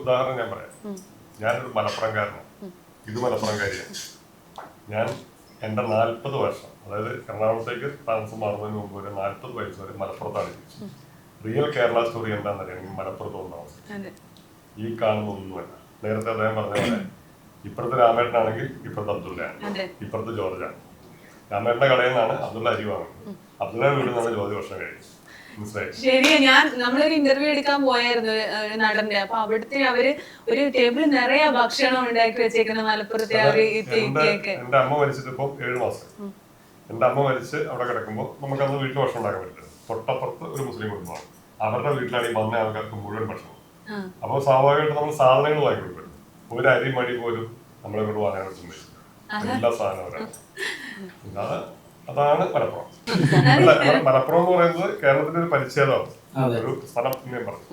ഉദാഹരണം ഞാൻ പറയാം. ഞാനൊരു മലപ്പുറംകാരനാണ്, ഇത് മലപ്പുറംകാരിയാണ്. ഞാൻ എൻ്റെ 40 വർഷം, അതായത് എറണാകുളത്തേക്ക് താമസം മാറുന്നതിന് മുമ്പ് വരെ 40 വയസ്സ് വരെ മലപ്പുറത്താണ് ജീവിച്ചത്. റിയൽ കേരള സ്റ്റോറി എന്താണെന്ന് അറിയണമെങ്കിൽ മലപ്പുറത്ത് താമസം. ഈ കാണുന്ന ഒന്നുമല്ല. നേരത്തെ അദ്ദേഹം പറഞ്ഞ പോലെ ഇപ്പുറത്തെ രാമേട്ടനാണെങ്കിൽ ഇപ്പുറത്തെ അബ്ദുള്ളയാണ്, ഇപ്പുറത്തെ ജോർജാണ്. രാമേട്ടന്റെ കടയിൽ നിന്നാണ് അബ്ദുള്ള അരി വാങ്ങുന്നത്, അബ്ദുള്ള വീട്ടിൽ നിന്നാണ് ജ്യോതി വർഷം കഴിയും. ശരിയാ. നമ്മളൊരു ഇന്റർവ്യൂ എടുക്കാൻ പോയായിരുന്നു നടന്റെ. അപ്പൊ അവിടുത്തെ അവര് ഒരു ടേബിൾ നിറയെ ഭക്ഷണം ഉണ്ടാക്കി വെച്ചേക്കുന്ന മലപ്പുറത്തെ എന്റെ അമ്മ മരിച്ചിട്ട് ഇപ്പൊ 7 മാസം. എന്റെ അമ്മ മരിച്ച് അവിടെ കിടക്കുമ്പോൾ നമുക്ക് അന്ന് വീട്ടിൽ ഭക്ഷണം ഉണ്ടാക്കാൻ പറ്റില്ല. തൊട്ടപ്പുറത്ത് ഒരു മുസ്ലിം കുടുംബമാണ്, അവരുടെ വീട്ടിലാണ് ഈ വന്ന ആൾക്കാർക്ക് മുഴുവൻ ഭക്ഷണം. അപ്പൊ സ്വാഭാവികമായിട്ട് നമ്മൾ സാധനങ്ങൾ വാങ്ങി കൊടുക്കും. ഒരു അരി മണി പോലും നമ്മളെ കൊണ്ട് വാങ്ങാൻ പറ്റുന്നില്ല, എല്ലാ സാധനവും. അതാണ് മലപ്പുറം. മലപ്പുറം എന്ന് പറയുന്നത് കേരളത്തിന്റെ ഒരു പരിച്ഛേദമാണ്, ഒരു സ്ഥലം ഞാൻ പറഞ്ഞു.